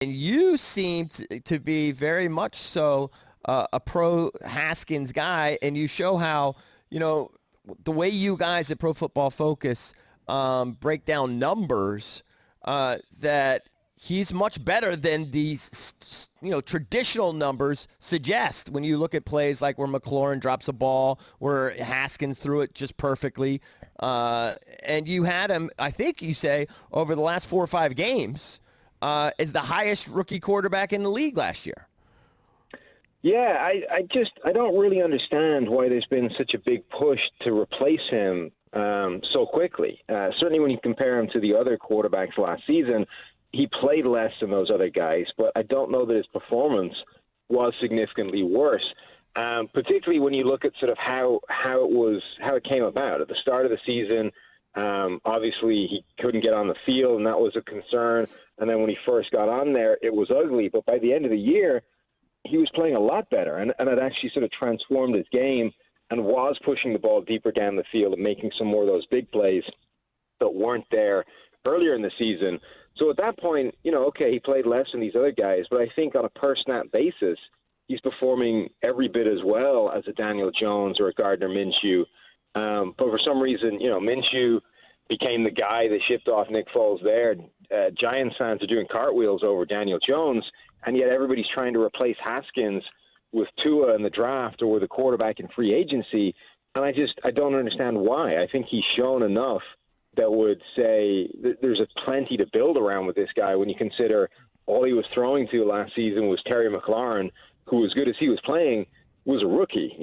And you seem to be very much so a pro Haskins guy, and you show how, the way you guys at Pro Football Focus break down numbers, that he's much better than these, traditional numbers suggest when you look at plays like where McLaurin drops a ball, where Haskins threw it just perfectly. And you had him, I think you say, over the last 4 or 5 games, is the highest rookie quarterback in the league last year. Yeah, I don't really understand why there's been such a big push to replace him so quickly. Certainly when you compare him to the other quarterbacks last season, he played less than those other guys, but I don't know that his performance was significantly worse. Particularly when you look at sort of how it came about. At the start of the season, obviously he couldn't get on the field, and that was a concern. And then when he first got on there, it was ugly. But by the end of the year, he was playing a lot better, and it actually sort of transformed his game and was pushing the ball deeper down the field and making some more of those big plays that weren't there earlier in the season. So at that point, okay, he played less than these other guys, but I think on a per-snap basis, he's performing every bit as well as a Daniel Jones or a Gardner Minshew. But for some reason, Minshew became the guy that shipped off Nick Foles there. Giants fans are doing cartwheels over Daniel Jones, and yet everybody's trying to replace Haskins with Tua in the draft or with a quarterback in free agency. And I don't understand why. I think he's shown enough that would say that there's a plenty to build around with this guy when you consider all he was throwing to last season was Terry McLaurin, who, as good as he was playing, was a rookie.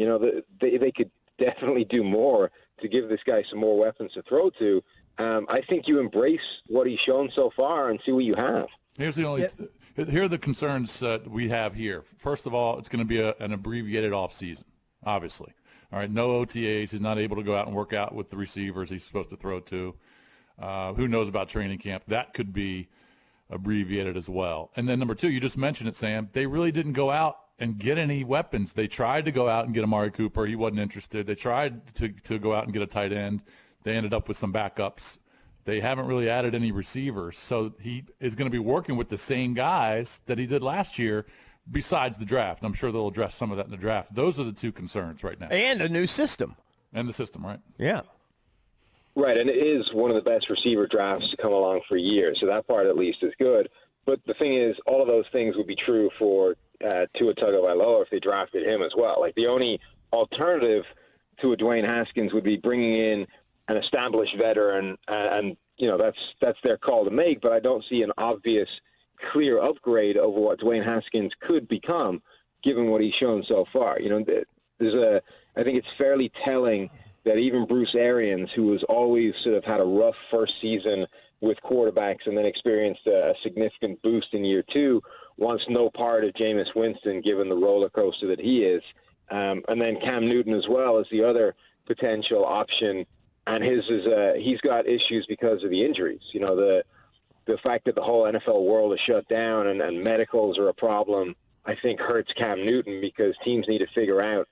They could definitely do more to give this guy some more weapons to throw to. I think you embrace what he's shown so far and see what you have. Here are the concerns that we have here. First of all, it's going to be an abbreviated offseason, obviously. All right, no OTAs. He's not able to go out and work out with the receivers he's supposed to throw to. Who knows about training camp? That could be abbreviated as well. And then number 2, you just mentioned it, Sam. They really didn't go out and get any weapons. They tried to go out and get Amari Cooper. He wasn't interested. They tried to go out and get a tight end. They ended up with some backups. They haven't really added any receivers. So he is going to be working with the same guys that he did last year besides the draft. I'm sure they'll address some of that in the draft. Those are the 2 concerns right now. And a new system. And the system, right? Yeah. Right, and it is one of the best receiver drafts to come along for years, so that part at least is good. But the thing is, all of those things would be true for Tua Tagovailoa if they drafted him as well. Like, the only alternative to a Dwayne Haskins would be bringing in an established veteran, and that's their call to make, but I don't see an obvious, clear upgrade over what Dwayne Haskins could become, given what he's shown so far. I think it's fairly telling that even Bruce Arians, who has always sort of had a rough first season with quarterbacks and then experienced a significant boost in year 2, wants no part of Jameis Winston, given the roller coaster that he is. And then Cam Newton as well as the other potential option. And he's got issues because of the injuries. The fact that the whole NFL world is shut down and medicals are a problem, I think hurts Cam Newton, because teams need to figure out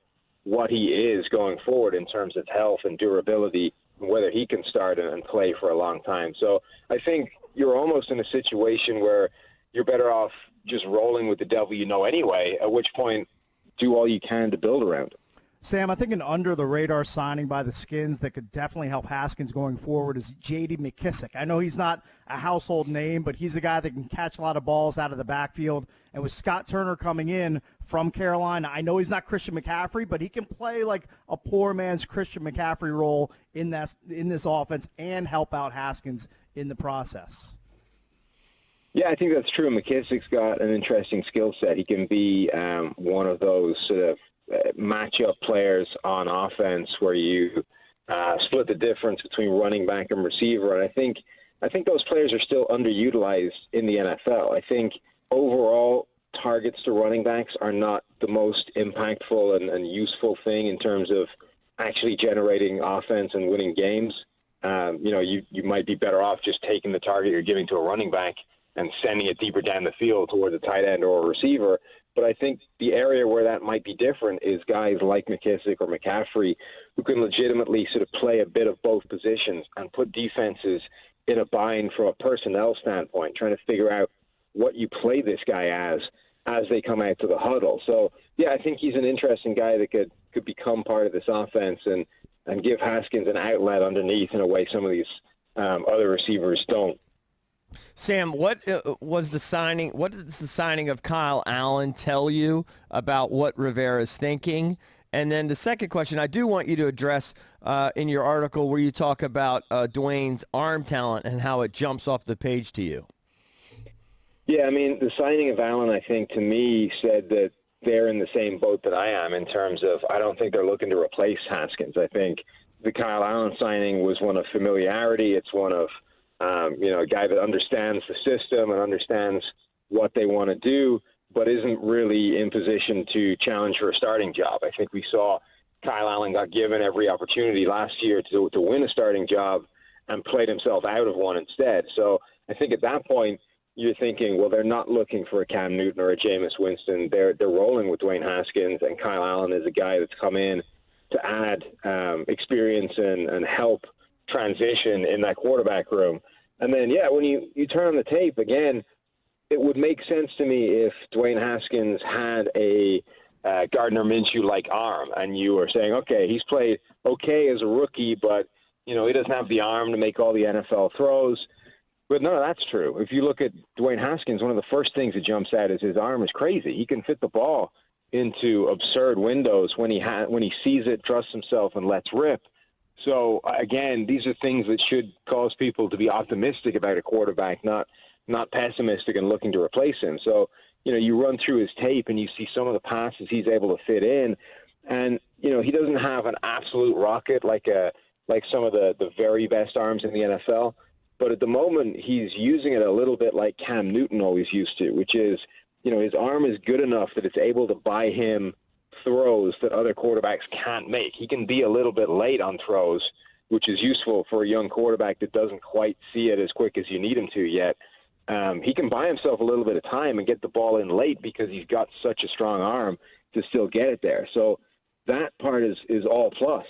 what he is going forward in terms of health and durability, and whether he can start and play for a long time. So I think you're almost in a situation where you're better off just rolling with the devil anyway, at which point do all you can to build around him. Sam, I think an under-the-radar signing by the Skins that could definitely help Haskins going forward is J.D. McKissick. I know he's not a household name, but he's a guy that can catch a lot of balls out of the backfield. And with Scott Turner coming in from Carolina, I know he's not Christian McCaffrey, but he can play like a poor man's Christian McCaffrey role in this offense and help out Haskins in the process. Yeah, I think that's true. McKissick's got an interesting skill set. He can be one of those sort of matchup players on offense where you split the difference between running back and receiver. And I think those players are still underutilized in the NFL. I think overall targets to running backs are not the most impactful and useful thing in terms of actually generating offense and winning games. You might be better off just taking the target you're giving to a running back and sending it deeper down the field towards a tight end or a receiver. But I think the area where that might be different is guys like McKissick or McCaffrey who can legitimately sort of play a bit of both positions and put defenses in a bind from a personnel standpoint, trying to figure out what you play this guy as they come out to the huddle. So, yeah, I think he's an interesting guy that could become part of this offense and give Haskins an outlet underneath in a way some of these other receivers don't. Sam, what was the signing? What does the signing of Kyle Allen tell you about what Rivera's thinking? And then the second question I do want you to address in your article where you talk about Dwayne's arm talent and how it jumps off the page to you. Yeah, I mean, the signing of Allen, I think, to me, said that they're in the same boat that I am in terms of I don't think they're looking to replace Haskins. I think the Kyle Allen signing was one of familiarity. It's one of, a guy that understands the system and understands what they want to do, but isn't really in position to challenge for a starting job. I think we saw Kyle Allen got given every opportunity last year to win a starting job and played himself out of one instead. So I think at that point, you're thinking, well, they're not looking for a Cam Newton or a Jameis Winston. They're rolling with Dwayne Haskins, and Kyle Allen is a guy that's come in to add experience and help transition in that quarterback room. And then, yeah, when you turn on the tape, again, it would make sense to me if Dwayne Haskins had a Gardner Minshew-like arm, and you were saying, okay, he's played okay as a rookie, but, he doesn't have the arm to make all the NFL throws. But no, that's true. If you look at Dwayne Haskins, one of the first things that jumps out is his arm is crazy. He can fit the ball into absurd windows when he sees it, trusts himself, and lets rip. So, again, these are things that should cause people to be optimistic about a quarterback, not pessimistic and looking to replace him. So, you run through his tape and you see some of the passes he's able to fit in. And, he doesn't have an absolute rocket like some of the very best arms in the NFL. But at the moment, he's using it a little bit like Cam Newton always used to, which is, his arm is good enough that it's able to buy him throws that other quarterbacks can't make. He can be a little bit late on throws, which is useful for a young quarterback that doesn't quite see it as quick as you need him to yet. He can buy himself a little bit of time and get the ball in late because he's got such a strong arm to still get it there. So that part is all plus.